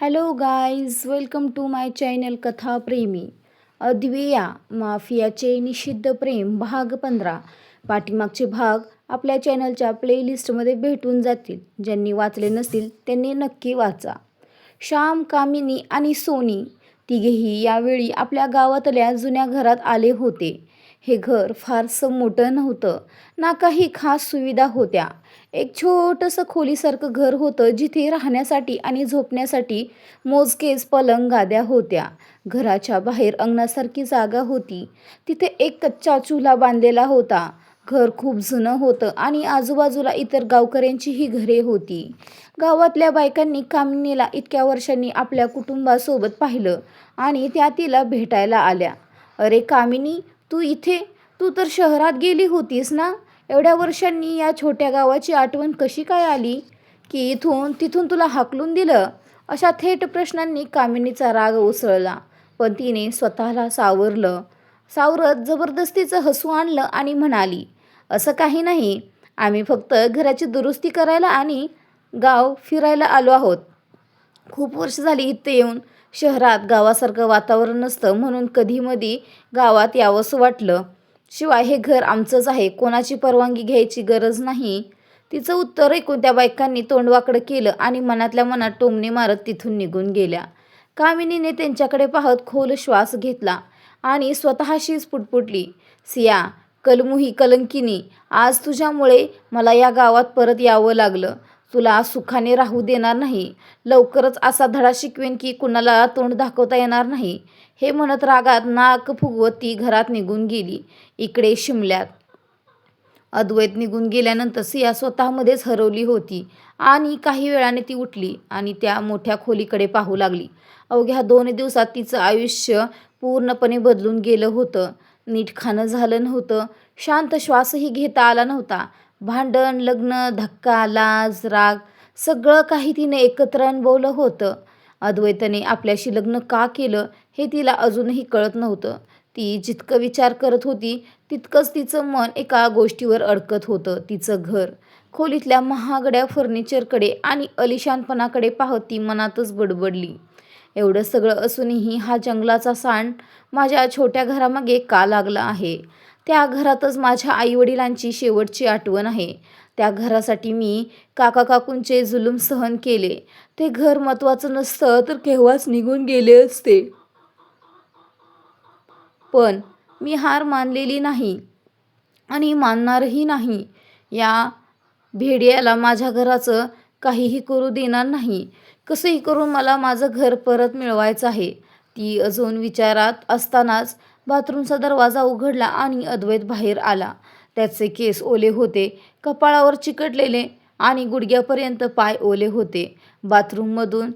Hello guys, welcome to my channel Katha Premi. अद्विया माफियाचे निषिद्ध प्रेम भाग 15. पाठीमागचे भाग आपल्या चॅनलच्या प्लेलिस्टमध्ये भेटून जातील. ज्यांनी वाचले नसतील त्यांनी नक्की वाचा. श्याम, कामिनी आणि सोनी तिघेही यावेळी आपल्या गावातल्या जुन्या घरात आले होते. हे घर फारसं मोठं नव्हतं ना, काही खास सुविधा होत्या. एक छोटंसं खोलीसारखं घर होतं, जिथे राहण्यासाठी आणि झोपण्यासाठी मोजकेच पलंग गाद्या होत्या. घराच्या बाहेर अंगणासारखी जागा होती. तिथे एक कच्चा चुला बांधलेला होता. घर खूप जुनं होतं आणि आजूबाजूला इतर गावकऱ्यांचीही घरे होती. गावातल्या बायकांनी कामिनीला इतक्या वर्षांनी आपल्या कुटुंबासोबत पाहिलं आणि त्या तिला भेटायला आल्या. "अरे कामिनी, तू इथे? तू तर शहरात गेली होतीस ना? एवढ्या वर्षांनी या छोट्या गावाची आठवण कशी काय आली, की इथून तिथून तुला हाकलून दिलं?" अशा थेट प्रश्नांनी कामिनीचा राग उसळला. पण तिने स्वतःला सावरत जबरदस्तीचं हसू आणलं आणि म्हणाली, "असं काही नाही. आम्ही फक्त घराची दुरुस्ती करायला आणि गाव फिरायला आलो आहोत. खूप वर्ष झाली इथे येऊन. शहरात गावासारखं वातावरण नसतं, म्हणून कधीमधी गावात यावंसं वाटलं. शिवाय हे घर आमचंच आहे, कोणाची परवानगी घ्यायची गरज नाही." तिचं उत्तर ऐकून त्या बायकांनी तोंड वाकडं केलं आणि मनातल्या मनात टोमणे मारत तिथून निघून गेल्या. कामिनीने त्यांच्याकडे पाहत खोल श्वास घेतला आणि स्वतःशीच पुटपुटली, "सिया, कलमुही कलंकिनी, आज तुझ्यामुळे मला या गावात परत यावं लागलं. तुला सुखाने राहू देणार नाही. लवकरच असा धडा शिकवेन की कुणाला तोंड दाखवता येणार नाही." हे म्हणत रागात नाक फुगवत ती घरात निघून गेली. इकडे शिमल्यात अद्वैत निघून गेल्यानंतर सिया स्वतःमध्येच हरवली होती आणि काही वेळाने ती उठली आणि त्या मोठ्या खोलीकडे पाहू लागली. अवघ्या 2 दिवसात तिचं आयुष्य पूर्णपणे बदलून गेलं होतं. नीट खाणं झालं नव्हतं, शांत श्वासही घेता आला नव्हता. भांडण, लग्न, धक्का, लाज, राग सगळं काही तिने एकत्र अनुभवलं होतं. अद्वैतने आपल्याशी लग्न का केलं हे तिला अजूनही कळत नव्हतं. ती जितकं विचार करत होती तितकंच तिचं मन एका गोष्टीवर अडकत होतं, तिचं घर. खोलीतल्या महागड्या फर्निचरकडे आणि अलिशानपणाकडे पाहत ती मनातच बडबडली, "एवढं सगळं असूनही हा जंगलाचा सांड माझ्या छोट्या घरामागे का लागला आहे? त्या घरातच माझ्या आईवडिलांची शेवटची आठवण आहे. त्या घरासाठी मी काका-काकूंचे जुलूम सहन केले. ते घर महत्त्वाचं नसतं तर केव्हाच निघून गेले असते. पण मी हार मानलेली नाही आणि मानणारही नाही. या भेडियाला माझ्या घराचं काहीही करू देणार नाही. कसंही करून मला माझं घर परत मिळवायचं आहे." ती अजून विचारात असतानाच बाथरूमचा दरवाजा उघडला आणि अद्वैत बाहेर आला. त्याचे केस ओले होते, कपाळावर चिकटलेले आणि गुडघ्यापर्यंत पाय ओले होते. बाथरूममधून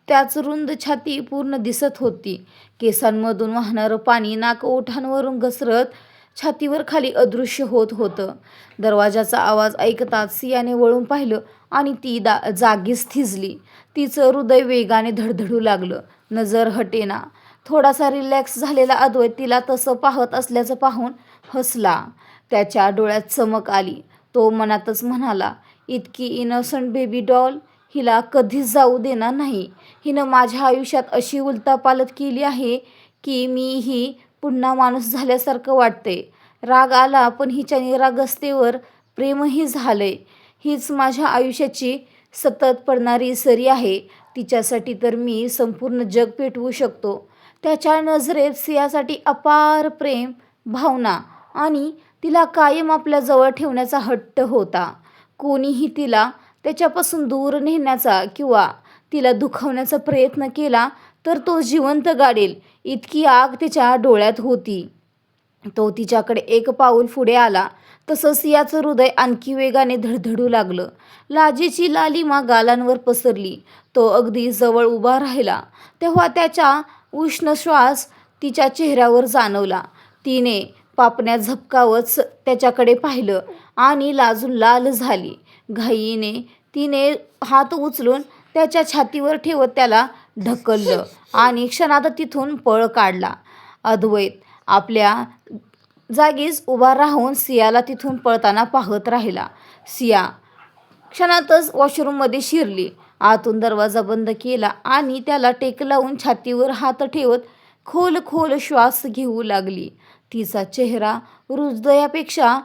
त्याच रुंद छाती पूर्ण दिसत होती. केसांमधून वाहणारं पाणी नाक-ओठांवरून घसरत छातीवर खाली अदृश्य होत होतं. दरवाजाचा आवाज ऐकताच सियाने वळून पाहिलं आणि ती जागीच थिजली. तिचं हृदय वेगाने धडधडू लागलं. नजर हटेना. थोडासा रिलॅक्स झालेला अद्वैत तिला तसं पाहत असल्याचं पाहून हसला. त्याच्या डोळ्यात चमक आली. तो मनातच म्हणाला, "इतकी इनोसंट बेबी डॉल, हिला कधीच जाऊ देणार नाही. हिनं माझ्या आयुष्यात अशी उलथापालथ केली आहे की मीही पुन्हा माणूस झाल्यासारखं वाटतंय." राग आला, पण हिच्या निरागसतेवर प्रेमही झालंय. हीच माझ्या आयुष्याची सतत पडणारी सरी आहे. तिच्यासाठी तर मी संपूर्ण जग पेटवू शकतो. त्याच्या नजरेत सियासाठी अपार प्रेम, भावना आणि तिला कायम आपल्या जवळ ठेवण्याचा हट्ट होता. कोणीही तिला त्याच्यापासून दूर नेण्याचा किंवा तिला दुखावण्याचा प्रयत्न केला तर तो जिवंत गाडेल इतकी आग तिच्या डोळ्यात होती. तो तिच्याकडे एक पाऊल पुढे आला तसं सियाचं हृदय आणखी वेगाने धडधडू लागलं. लाजेची लालिमा गालांवर पसरली. तो अगदी जवळ उभा राहिला तेव्हा त्याचा उष्ण श्वास तिच्या चेहऱ्यावर जाणवला. तिने पापण्या झबकावत त्याच्याकडे पाहिलं आणि लाजून लाल झाली. घाईने तिने हात उचलून त्याच्या छातीवर ठेवत त्याला ढकललं आणि क्षणात तिथून पळ काढला. अद्वैत आपल्या जागीच उभा राहून सियाला तिथून पळताना पाहत राहिला. सिया क्षणातच वॉशरूममध्ये शिरली आतून दरवाजा बंद केला आणि त्याला टेक लावून छातीवर हात ठेवत खोल खोल श्वास घेऊ लागली. तिचा चेहरा हृदयापेक्षा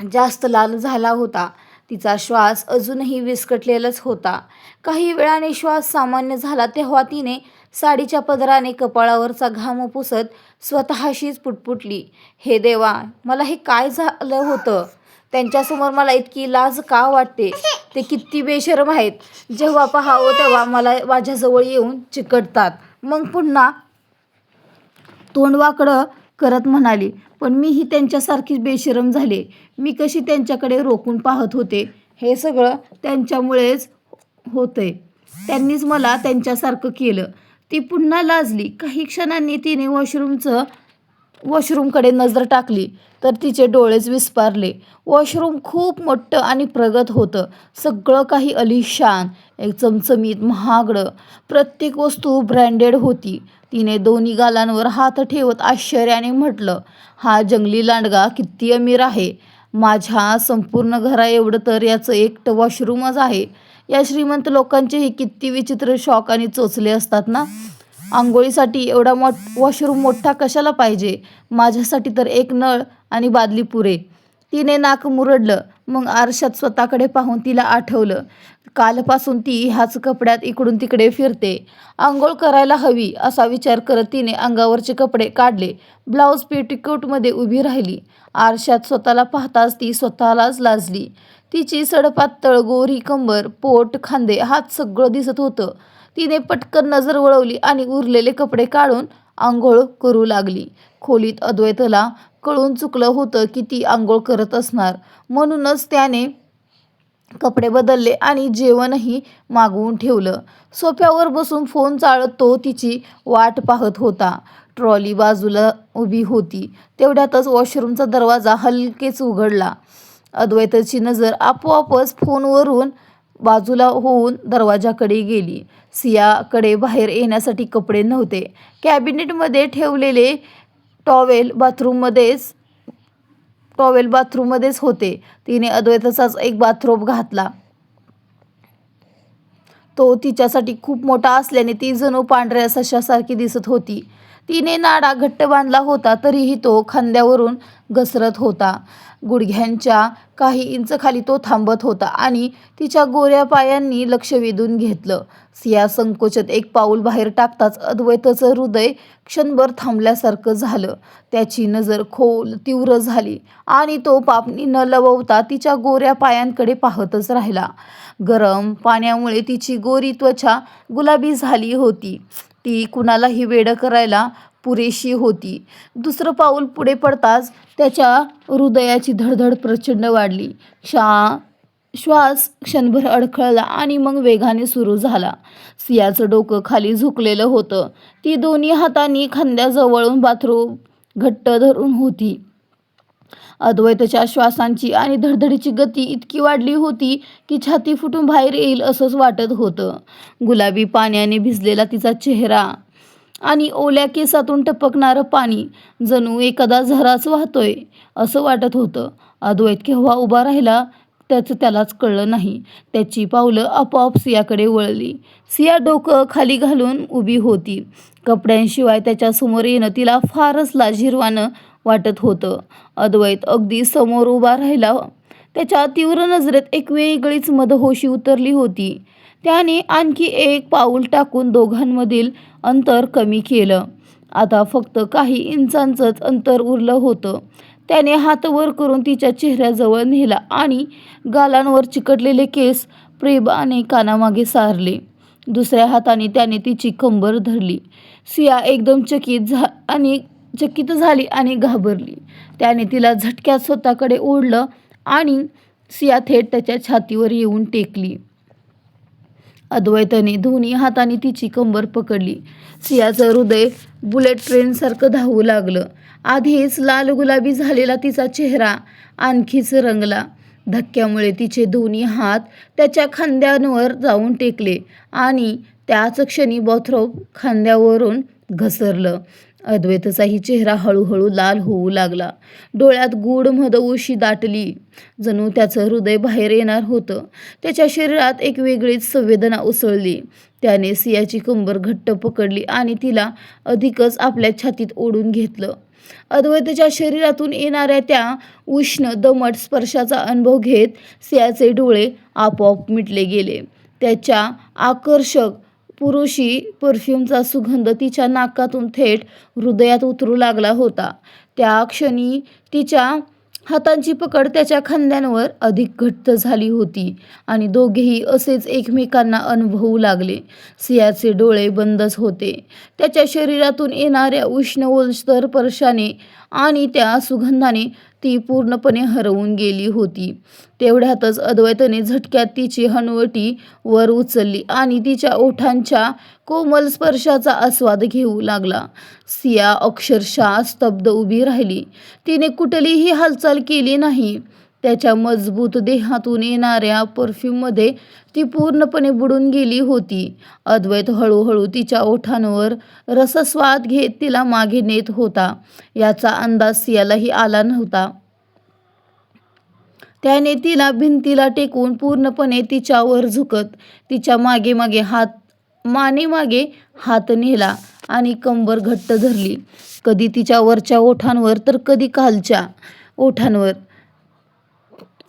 जास्त लाल झाला होता. तिचा श्वास अजूनही विस्कटलेलाच होता. काही वेळाने श्वास सामान्य झाला तेव्हा तिने साडीच्या पदराने कपाळावरचा घाम पुसत स्वतःशीच पुटपुटली, हे देवा, मला हे काय झालं होतं? त्यांच्यासमोर मला इतकी लाज का वाटते? ते किती बेशरम आहेत. जेव्हा पाहावं तेव्हा मला माझ्याजवळ येऊन चिकटतात. मग पुन्हा तोंड वाकडं करत म्हणाली, पण मीही त्यांच्यासारखीच बेशरम झाले. मी कशी त्यांच्याकडे रोखून पाहत होते. हे सगळं त्यांच्यामुळेच होतंय. त्यांनीच मला त्यांच्यासारखं केलं. ती पुन्हा लाजली. काही क्षणांनी तिने वॉशरूमकडे नजर टाकली तर तिचे डोळेच विस्फारले. वॉशरूम खूप मोठं आणि प्रगत होतं. सगळं काही आलिशान, एक चमचमीत, महागडं. प्रत्येक वस्तू ब्रँडेड होती. तिने दोन्ही गालांवर हात ठेवत आश्चर्याने म्हटलं, हा जंगली लांडगा किती अमीर आहे. माझ्या संपूर्ण घराएवढं तर याचं एकटं वॉशरूमच आहे. या श्रीमंत लोकांचेही किती विचित्र शौक आणि चोचले असतात ना. आंघोळीसाठी एवढा वॉशरूम मोठा कशाला पाहिजे? माझ्यासाठी तर एक नळ आणि बादली पुरे. तिने नाक मुरडलं. मग आरशात स्वतःकडे पाहून तिला आठवलं, कालपासून ती ह्याच कपड्यात इकडून तिकडे फिरते. आंघोळ करायला हवी असा विचार करत तिने अंगावरचे कपडे काढले. ब्लाऊज पेटीकोटमध्ये उभी राहिली. आरशात स्वतःला पाहताच ती स्वतःलाच लाजली. तिची सडपातळ गोरी कंबर, पोट, खांदे, हात सगळं दिसत होतं. तिने पटकन नजर वळवली आणि उरलेले कपडे काढून आंघोळ करू लागली. खोलीत अद्वैतला कळून चुकलं होतं की ती आंघोळ करत असणार. म्हणूनच त्याने कपडे बदलले आणि जेवणही मागवून ठेवलं. सोफ्यावर बसून फोन चाळत तो तिची वाट पाहत होता. ट्रॉली बाजूला उभी होती. तेवढ्यातच वॉशरूमचा दरवाजा हलकेच उघडला. अद्वैतची नजर आपोआपच फोनवरून बाजूला होऊन दरवाजाकडे गेली. सियाकडे बाहेर येण्यासाठी कपडे नव्हते. कॅबिनेटमध्ये ठेवलेले टॉवेल बाथरूममध्येच होते. तिने अद्वैतचाच एक बाथरोब घातला. तो तिच्यासाठी खूप मोठा असल्याने ती जणू पांढऱ्या सशासारखी दिसत होती. तिने नाडा घट्ट बांधला होता तरीही तो खांद्यावरून घसरत होता. गुडघ्यांच्या काही इंच खाली तो थांबत होता आणि तिच्या गोऱ्या पायांनी लक्ष वेधून घेतलं. सिया संकोचत एक पाऊल बाहेर टाकताच अद्वैतचं हृदय क्षणभर थांबल्यासारखं झालं. त्याची नजर खोल तीव्र झाली आणि तो पापणी न लवता तिच्या गोऱ्या पायांकडे पाहतच राहिला. गरम पाण्यामुळे तिची गोरी त्वचा गुलाबी झाली होती. ती कुणालाही वेडं करायला पुरेशी होती. दुसरं पाऊल पुढे पडताच त्याच्या हृदयाची धडधड प्रचंड वाढली. श्वास क्षणभर अडखळला आणि मग वेगाने सुरू झाला. सियाचं डोकं खाली झुकलेलं होतं. ती दोन्ही हातांनी खांद्याजवळून बाथरूम घट्ट धरून होती. अद्वैतच्या श्वासांची आणि धडधडीची गती इतकी वाढली होती की छाती फुटून बाहेर येईल असंच वाटत होतं. गुलाबी पाण्याने भिजलेला तिचा चेहरा आणि ओल्या केसातून टपकणारं पाणी जणू एखादा झराच वाहतोय असं वाटत होतं. अद्वैत केव्हा उभा राहिला त्याचं त्यालाच कळलं नाही. त्याची पावलं आपोआप सियाकडे वळली. सिया डोकं खाली घालून उभी होती. कपड्यांशिवाय त्याच्यासमोर येणं तिला फारच लाजिरवाणं वाटत होतं. अद्वैत अगदी समोर उभा राहिला. त्याच्या तीव्र नजरेत एक वेगळीच मदहोशी उतरली होती. त्याने आणखी एक पाऊल टाकून दोघांमधील अंतर कमी केलं. आता फक्त काही इंचांचंच अंतर उरलं होतं. त्याने हात वर करून तिच्या चेहऱ्याजवळ नेला आणि गालांवर चिकटलेले केस प्रेमाने कानामागे सारले. दुसऱ्या हाताने त्याने तिची कंबर धरली. सिया एकदम चकित झाली आणि घाबरली. त्याने तिला झटक्यात स्वतःकडे ओढलं आणि सिया थेट त्याच्या छातीवर येऊन टेकली. अद्वैतने दोन्ही हातांनी तिची कंबर पकडली. सियाचं हृदय बुलेट ट्रेनसारखं धावू लागलं. आधीच लाल गुलाबी झालेला तिचा चेहरा आणखीच रंगला. धक्क्यामुळे तिचे दोन्ही हात त्याच्या खांद्यांवर जाऊन टेकले आणि त्याच क्षणी बाथरोब खांद्यावरून घसरलं. अद्वैतचाही चेहरा हळूहळू लाल होऊ लागला. डोळ्यात गूढ मदउशी दाटली. जणू त्याचं हृदय बाहेर येणार होतं. त्याच्या शरीरात एक वेगळीच संवेदना उसळली. त्याने सियाची कंबर घट्ट पकडली आणि तिला अधिकच आपल्या छातीत ओढून घेतलं. अद्वैतच्या शरीरातून येणाऱ्या त्या उष्ण दमट स्पर्शाचा अनुभव घेत सियाचे डोळे आपोआप मिटले गेले. त्याच्या आकर्षक पुरुषी परफ्यूमचा सुगंध तिच्या नाकातून थेट हृदयात उतरू लागला होता. त्या क्षणी तिच्या हातांची पकड त्याच्या खांद्यांवर अधिक घट्ट झाली होती आणि दोघेही असेच एकमेकांना अनुभवू लागले. सियाचे डोळे बंदच होते. त्याच्या शरीरातून येणाऱ्या उष्ण ओलसर स्पर्शाने आणि त्या सुगंधाने ती पूर्णपणे हरवून गेली होती. तेवढ्यातच अद्वैतने झटक्यात तिची हनुवटी वर उचलली आणि तिच्या ओठांच्या कोमल स्पर्शाचा आस्वाद घेऊ लागला. सिया अक्षरशः स्तब्ध उभी राहिली. तिने कुठलीही हालचाल केली नाही. त्याच्या मजबूत देहातून येणाऱ्या परफ्यूममध्ये ती पूर्णपणे बुडून गेली होती. अद्वैत हळूहळू तिच्या ओठांवर रसस्वाद घेत तिला मागे नेत होता. याचा अंदाज सियालाही आला नव्हता. त्याने तिला भिंतीला टेकवून पूर्णपणे तिच्यावर झुकत तिच्या मानेमागे हात नेला आणि कंबर घट्ट धरली. कधी तिच्या वरच्या ओठांवर तर कधी खालच्या ओठांवर.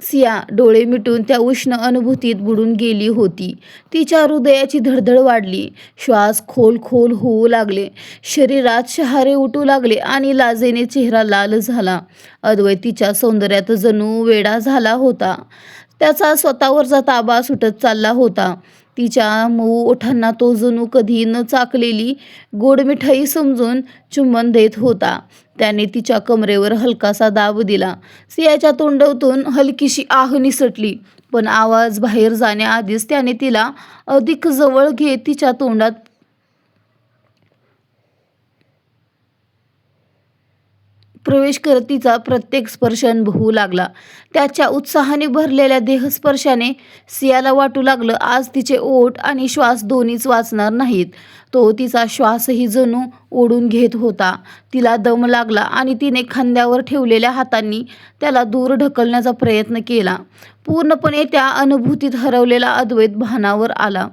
सिया डोळे मिटून त्या उष्ण अनुभूतीत बुडून गेली होती. तिच्या हृदयाची धडधड वाढली. श्वास खोल खोल होऊ लागले. शरीरात शहारे उठू लागले आणि लाजेने चेहरा लाल झाला. अद्वैत तिच्या सौंदर्यात जणू वेडा झाला होता. त्याचा स्वतःवरचा ताबा सुटत चालला होता. तिच्या मऊ ओठांना तो जणू कधी न चाखलेली गोड मिठाई समजून चुंबन देत होता. त्याने तिच्या कमरेवर हलकासा दाब दिला. सियाच्या तोंडातून हलकीशी आह निसटली, पण आवाज बाहेर जाण्याआधीच त्याने तिला अधिक जवळ घेत तिच्या तोंडात प्रवेश करत तिचा प्रत्येक स्पर्श अनुभवू लागला. त्याच्या उत्साहाने भरलेल्या देहस्पर्शाने सियाला वाटू लागलं आज तिचे ओठ आणि श्वास दोन्हीच वाचणार नाहीत. तो तिचा श्वासही जणू ओढून घेत होता. तिला दम लागला आणि तिने खांद्यावर ठेवलेल्या हातांनी त्याला दूर ढकलण्याचा प्रयत्न केला. पूर्णपणे त्या अनुभूतीत हरवलेला अद्वैत भानावर आला.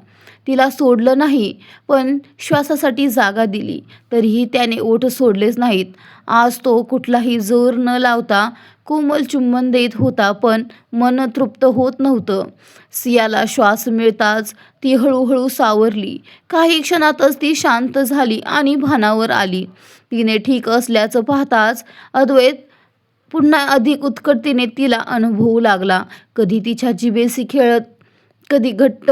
तिला सोडलं नाही, पण श्वासासाठी जागा दिली. तरीही त्याने ओठ सोडलेच नाहीत. आज तो कुठलाही जोर न लावता कोमल चुंबन देत होता, पण मन तृप्त होत नव्हतं. सियाला श्वास मिळताच ती हळूहळू सावरली. काही क्षणातच ती शांत झाली आणि भानावर आली. तिने ठीक असल्याचं पाहताच अद्वैत पुन्हा अधिक उत्कटतेने तिला अनुभवू लागला. कधी तिच्या जिभेशी खेळत, कधी घट्ट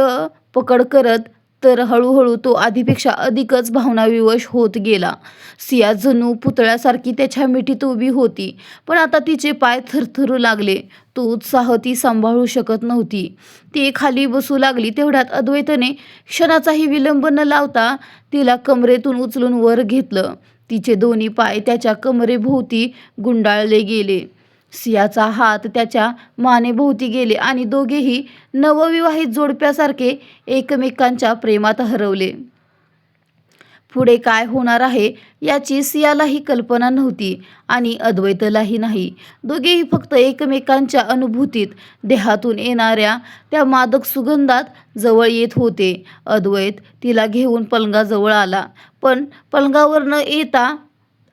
पकड करत, तर हळूहळू तो आधीपेक्षा अधिकच भावनाविवश होत गेला. सिया जणू पुतळ्यासारखी त्याच्या मिठीत उभी होती, पण आता तिचे पाय थरथरू लागले. तो उत्साह ती सांभाळू शकत नव्हती. ती खाली बसू लागली. तेवढ्यात अद्वैतने क्षणाचाही विलंब न लावता तिला कमरेतून उचलून वर घेतलं. तिचे दोन्ही पाय त्याच्या कमरेभोवती गुंडाळले गेले. सियाचा हात त्याच्या मानेभोवती गेले आणि दोघेही नवविवाहित जोडप्यासारखे एकमेकांच्या प्रेमात हरवले. पुढे काय होणार आहे याची सियालाही कल्पना नव्हती आणि अद्वैतलाही नाही. दोघेही फक्त एकमेकांच्या अनुभूतीत, देहातून येणाऱ्या त्या मादक सुगंधात जवळ येत होते. अद्वैत तिला घेऊन पलंगाजवळ आला, पण पलंगावर न येता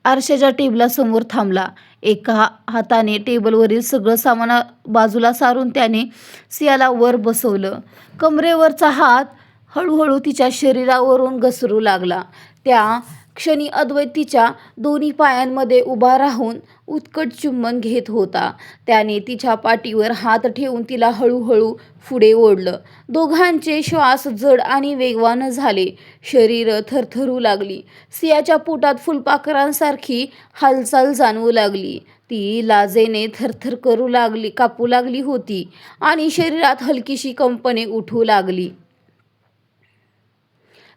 आरशाच्या टेबलासमोर थांबला. एका हाताने टेबलवरील सगळं सामान बाजूला सारून त्याने सियाला वर बसवलं. कमरेवरचा हात हळूहळू तिच्या शरीरावरून घसरू लागला. त्या क्षणी अद्वैत तिच्या दोन्ही पायांमध्ये उभा राहून उत्कट चुंबन घेत होता. त्याने तिच्या पाठीवर हात ठेवून तिला हळूहळू पुढे ओढलं. दोघांचे श्वास जड आणि वेगवान झाले. शरीर थरथरू लागली. सियाच्या पोटात फुलपाखरांसारखी हालचाल जाणवू लागली. ती लाजेने थरथर कापू लागली होती आणि शरीरात हलकीशी कंपने उठू लागली.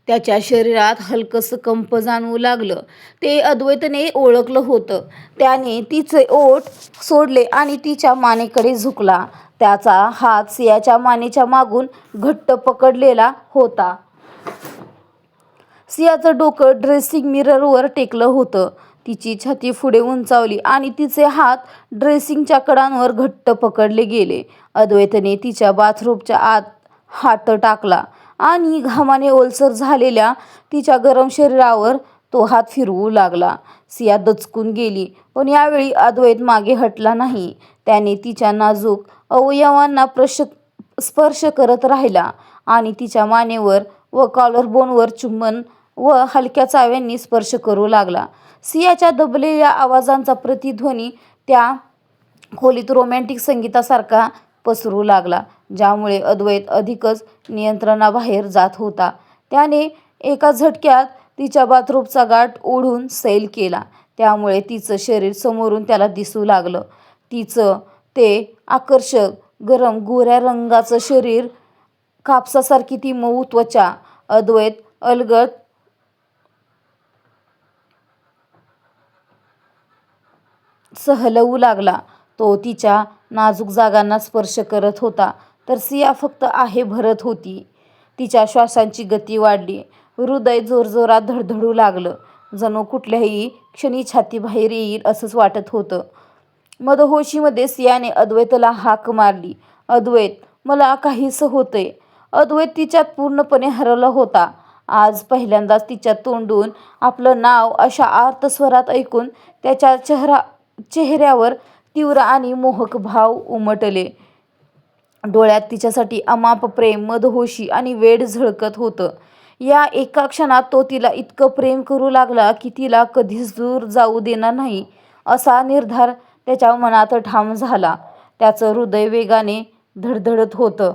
त्याच्या शरीरात हलकंसं कंप जाणवू लागलं. ते अद्वैतने ओळखलं होतं. त्याने तिचे ओठ सोडले आणि तिच्या मानेकडे झुकला. त्याचा हात सियाच्या मानेच्या मागून घट्ट पकडलेला होता. सियाचं डोकं ड्रेसिंग मिररवर टेकलं होतं. तिची छाती पुढे उंचावली आणि तिचे हात ड्रेसिंगच्या कडांवर घट्ट पकडले गेले. अद्वैतने तिच्या बाथरूमच्या आत हात टाकला आणि घामाने ओलसर झालेल्या तिच्या गरम शरीरावर तो हात फिरवू लागला. सिया दचकून गेली, पण यावेळी अद्वैत मागे हटला नाही. त्याने तिच्या नाजूक अवयवांना स्पर्श करत राहिला आणि तिच्या मानेवर व कॉलरबोनवर चुंबन व हलक्या चाव्यांनी स्पर्श करू लागला. सियाच्या दबलेल्या आवाजांचा प्रतिध्वनी त्या खोलीत रोमॅन्टिक संगीतासारखा पसरू लागला, ज्यामुळे अद्वैत अधिकच नियंत्रणाबाहेर जात होता. त्याने एका झटक्यात तिच्या बाथरूमचा गाठ ओढून सैल केला, त्यामुळे तिचं शरीर समोरून त्याला दिसू लागलं. तिचं ते आकर्षक गरम गोऱ्या रंगाचं शरीर, कापसासारखी ती मऊ त्वचा. अद्वैत अलगद सहलवू लागला. तो तिच्या नाजूक जागांना स्पर्श करत होता, तर सिया फक्त आहे भरत होती. तिच्या श्वासांची गती वाढली. हृदय जोरजोरात धडधडू लागलं, जणू कुठल्याही क्षणी छाती बाहेर येईल असंच वाटत होतं. मदहोशीमध्ये सियाने अद्वैतला हाक मारली, "अद्वैत, मला काहीसं होतंय." अद्वैत तिच्यात पूर्णपणे हरवला होता. आज पहिल्यांदाच तिच्या तोंडून आपलं नाव अशा आर्त स्वरात ऐकून त्याच्या चेहऱ्यावर तीव्र आणि मोहक भाव उमटले. डोळ्यात तिच्यासाठी अमाप प्रेम, मदहोशी आणि वेड झळकत होतं. या एका क्षणात तो तिला इतकं प्रेम करू लागला की तिला कधीच दूर जाऊ देणार नाही असा निर्धार त्याच्या मनात ठाम झाला. त्याचं हृदय वेगाने धडधडत होतं.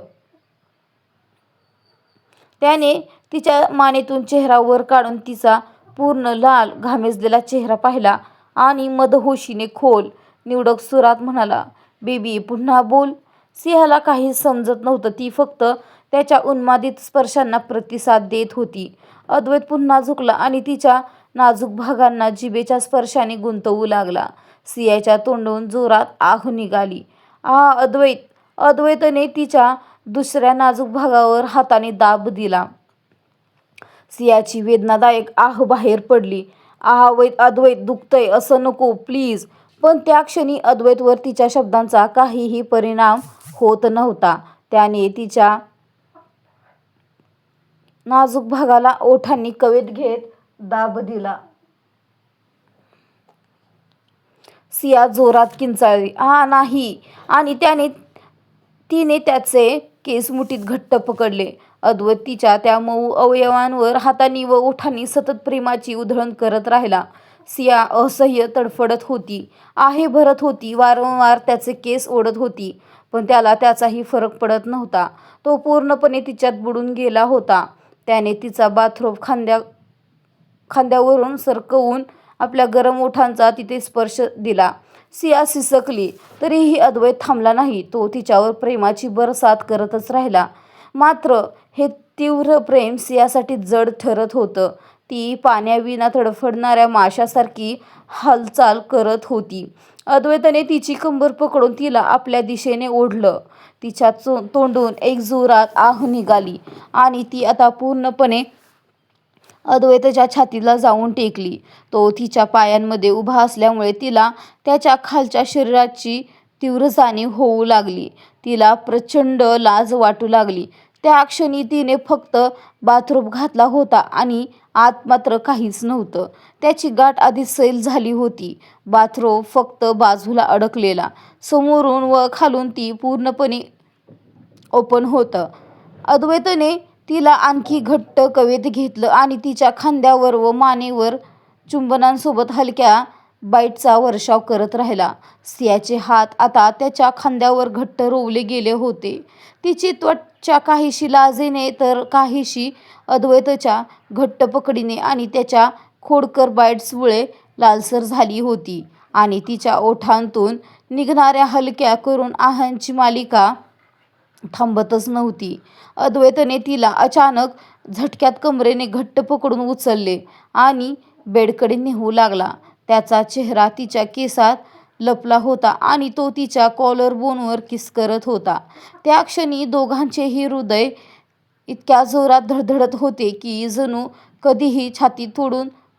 त्याने तिच्या मानेतून चेहरा वर काढून तिचा पूर्ण लाल घामेजलेला चेहरा पाहिला आणि मदहोशीने खोल, निवडक सुरात म्हणाला, "बेबी, पुन्हा बोल." सियाला काहीच समजत नव्हतं. ती फक्त त्याच्या उन्मादित स्पर्शांना प्रतिसाद देत होती. अद्वैत पुन्हा झुकला आणि तिच्या नाजूक भागांना जिभेच्या स्पर्शाने गुंतवू लागला. सियाच्या तोंडून जोरात आह निघाली. "आ अद्वैत." अद्वैतने तिच्या दुसऱ्या नाजूक भागावर हाताने दाब दिला. सियाची वेदनादायक आह बाहेर पडली. अद्वैत, दुखतंय, असं नको प्लीज." पण त्या क्षणी अद्वैतवर तिच्या शब्दांचा काहीही परिणाम होत नव्हता. त्याने तिच्या नाजूक भागाला ओठांनी कवेत घेत दाब दिला. सिया जोरात किंचाळली, नाही." आणि तिने त्याचे केस मुठीत घट्ट पकडले. अद्वैत तिच्या त्या मऊ अवयवांवर हातांनी व ओठांनी सतत प्रेमाची उधळण करत राहिला. सिया असह्य तडफडत होती, आहे भरत होती, वारंवार त्याचे केस ओढत होती, पण त्याला त्याचाही फरक पडत नव्हता. तो पूर्णपणे तिच्यात बुडून गेला होता. त्याने तिचा बाथरोब खांद्यावरून सरकवून आपल्या गरम ओठांचा तिथे स्पर्श दिला. सिया सिसकली, तरीही अद्वैत थांबला नाही. तो तिच्यावर प्रेमाची बरसात करतच राहिला. मात्र हे तीव्र प्रेम सियासाठी जड ठरत होतं. ती पाण्याविना तडफडणाऱ्या माशासारखी हालचाल करत होती. अद्वैतने तिची कंबर पकडून तिला आपल्या दिशेने ओढलं. तिच्या तोंडून एक जोरात आह निघाली आणि ती आता पूर्णपणे अद्वैतच्या छातीला जाऊन टेकली. तो तिच्या पायांमध्ये उभा असल्यामुळे तिला त्याच्या खालच्या शरीराची तीव्र जाणीव होऊ लागली. तिला प्रचंड लाज वाटू लागली. त्या क्षणी तिने फक्त बाथरोब घातला होता आणि आत मात्र काहीच नव्हतं. त्याची गाठ आधीच सैल झाली होती. बाथरोब फक्त बाजूला अडकलेला, समोरून व खालून ती पूर्णपणे ओपन होतं. अद्वैतने तिला आणखी घट्ट कवेत घेतलं आणि तिच्या खांद्यावर व मानेवर चुंबनांसोबत हलक्या बाईटचा वर्षाव करत राहिला. सियाचे हात आता त्याच्या खांद्यावर घट्ट रोवले गेले होते. तिची त्वचा काहीशी लाजेने तर काहीशी अद्वैतच्या घट्ट पकडीने आणि त्याच्या खोडकर बाईट्समुळे लालसर झाली होती आणि तिच्या ओठांतून निघणाऱ्या हलक्या करून आहांची मालिका थांबतच नव्हती. अद्वैतने तिला अचानक झटक्यात कमरेने घट्ट पकडून उचलले आणि बेडकडे नेऊ लागला. त्याचा चेहरा तिच्या केसात लपला होता आणि तो तिच्या कॉलर बोनवर किस करत होता. त्या क्षणी दोघांचेही हृदय इतक्या जोरात धडधडत होते की जणू कधीही छाती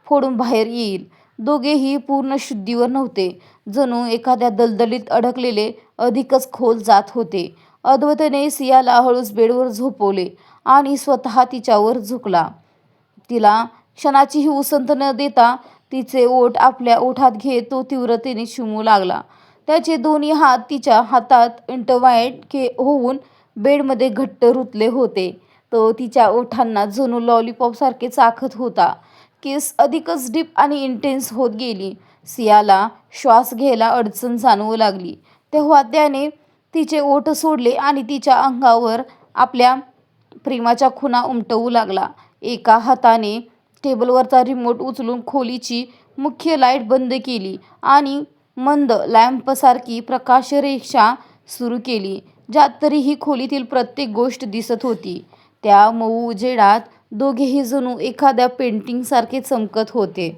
फोडून बाहेर येईल. दोघेही पूर्ण शुद्धीवर नव्हते. जणू एखाद्या दलदलीत अडकलेले अधिकच खोल जात होते. अद्वैतने सियाला हळूच बेडवर झोपवले आणि स्वतः तिच्यावर झुकला. तिला क्षणाचीही उसंत न देता तिचे ओठ आपल्या ओठात घेत तो तीव्रतेने चुमू लागला. त्याचे दोन्ही हात तिच्या हातात इंटरवाईड होऊन बेडमध्ये घट्ट रुतले होते. तो तिच्या ओठांना जणू लॉलीपॉपसारखे चाखत होता. किस अधिकच डीप आणि इंटेन्स होत गेली. सियाला श्वास घ्यायला अडचण जाणवू लागली. तेव्हा त्याने तिचे ओठ सोडले आणि तिच्या अंगावर आपल्या प्रेमाच्या खुणा उमटवू लागला. एका हाताने टेबलवरचा रिमोट उचलून खोलीची मुख्य लाईट बंद केली आणि मंद लॅम्पसारखी प्रकाशरेषा सुरू केली, ज्यात तरीही खोलीतील प्रत्येक गोष्ट दिसत होती. त्या मऊ उजेडात दोघेही जणू एखाद्या पेंटिंगसारखे चमकत होते.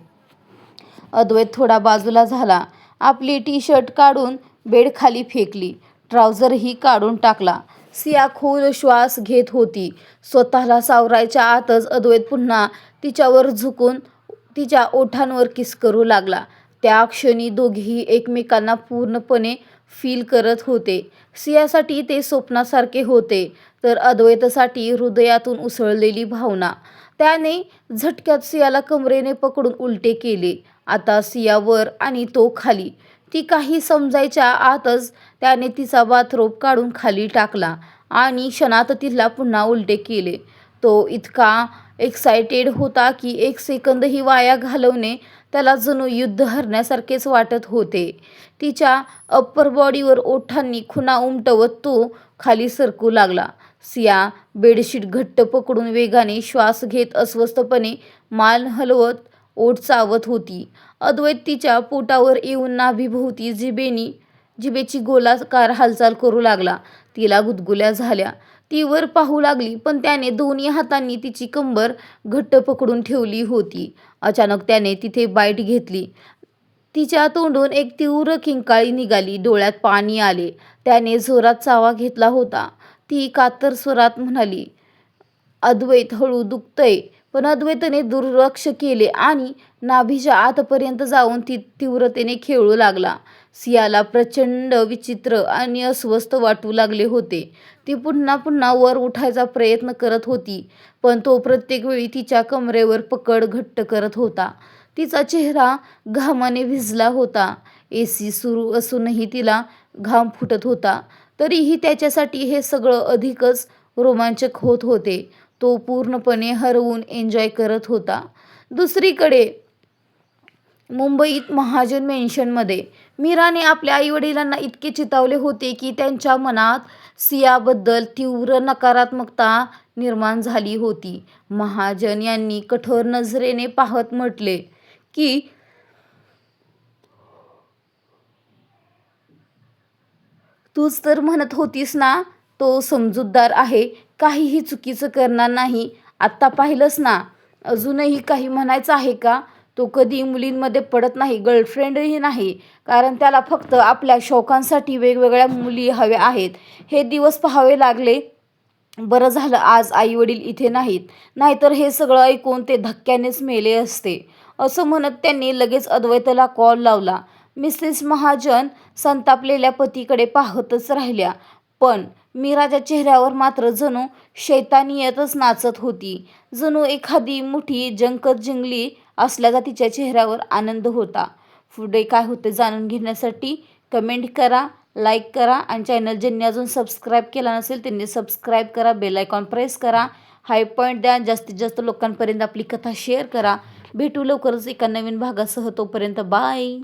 अद्वैत थोडा बाजूला झाला. आपली टी-शर्ट काढून बेडखाली फेकली. ट्राउझरही काढून टाकला. सिया खोल श्वास घेत होती. स्वतःला सावरायच्या आतच अद्वैत पुन्हा तिच्यावर झुकून तिच्या ओठांवर किस करू लागला. त्या क्षणी दोघेही एकमेकांना पूर्णपणे फील करत होते. सियासाठी ते स्वप्नासारखे होते, तर अद्वैतसाठी हृदयातून उसळलेली भावना. त्याने झटक्यात सियाला कमरेने पकडून उलटे केले. आता सिया वर आणि तो खाली. ती काही समजायच्या आतच त्याने तिचा बाथरोब काढून खाली टाकला आणि क्षणात तिला पुन्हा उलटे केले. तो इतका एक्सायटेड होता की एक सेकंदही वाया घालवणे त्याला जणू युद्ध हरण्यासारखेच वाटत होते. तिच्या अप्पर बॉडीवर ओठांनी खुणा उमटवत तो खाली सरकू लागला. सिया बेडशीट घट्ट पकडून वेगाने श्वास घेत अस्वस्थपणे मान हलवत ओठ चावत होती. अद्वैत तिच्या पोटावर येऊन नाभीभोवती जिभेची गोलाकार हालचाल करू लागला. तिला गुदगुल्या झाल्या. ती वर पाहू लागली, पण त्याने दोन्ही हातांनी तिची कंबर घट्ट पकडून ठेवली होती. अचानक त्याने तिथे बाईट घेतली. तिच्या तोंडून एक तीव्र किंकाळी निघाली. डोळ्यात पाणी आले. त्याने जोरात चावा घेतला होता. ती कातर स्वरात म्हणाली, अद्वैत, हळू, दुखतंय. पण अद्वैतने दुर्लक्ष केले आणि नाभीच्या आतपर्यंत जाऊन ती तीव्रतेने खेळू लागला. सियाला प्रचंड विचित्र आणि अस्वस्थ वाटू लागले होते. ती पुन्हा पुन्हा वर उठायचा प्रयत्न करत होती, पण तो प्रत्येक वेळी तिच्या कमरेवर पकड घट्ट करत होता. तिचा चेहरा घामाने भिजला होता. एसी सुरू असूनही तिला घाम फुटत होता. तरीही त्याच्यासाठी हे सगळं अधिकच रोमांचक होत होते. तो पूर्णपणे हरवून एन्जॉय करत होता. दुसरीकडे मुंबईत महाजन मेन्शनमध्ये मीराने आपल्या आईवडिलांना इतके चितावले होते की त्यांच्या मनात सियाबद्दल तीव्र नकारात्मकता निर्माण झाली होती. महाजन यांनी कठोर नजरेने पाहत म्हटले की तूच तर म्हणत होतीस ना, तो समजूतदार आहे, काहीही चुकीचं करणार नाही. आत्ता पाहिलंस ना. अजूनही काही म्हणायचं आहे का? तो कधी मुलींमध्ये पडत नाही, गर्लफ्रेंडही नाही, कारण त्याला फक्त आपल्या शौकांसाठी वेगवेगळ्या मुली हव्या आहेत. हे दिवस पाहावे लागले. बरं झालं आज आईवडील इथे नाहीत, नाहीतर हे सगळं ऐकून ते धक्क्यानेच मेले असते. असं म्हणत त्यांनी लगेच अद्वैतला कॉल लावला. मिसेस महाजन संतापलेल्या पतीकडे पाहतच राहिल्या, पण मीराच्या चेहऱ्यावर मात्र जणू शैतानियतच नाचत होती. जणू एखादी मोठी जंकच जिंकली असल्याचा तिच्या चेहऱ्यावर आनंद होता. पुढे काय होते जाणून घेण्यासाठी कमेंट करा, लाईक करा आणि चॅनल ज्यांनी अजून सबस्क्राईब केला नसेल त्यांनी सबस्क्राईब करा, बेल आयकॉन प्रेस करा, हाय पॉईंट द्या, जास्तीत जास्त लोकांपर्यंत आपली कथा शेअर करा. भेटू लवकरच एका नवीन भागासह. तोपर्यंत बाय.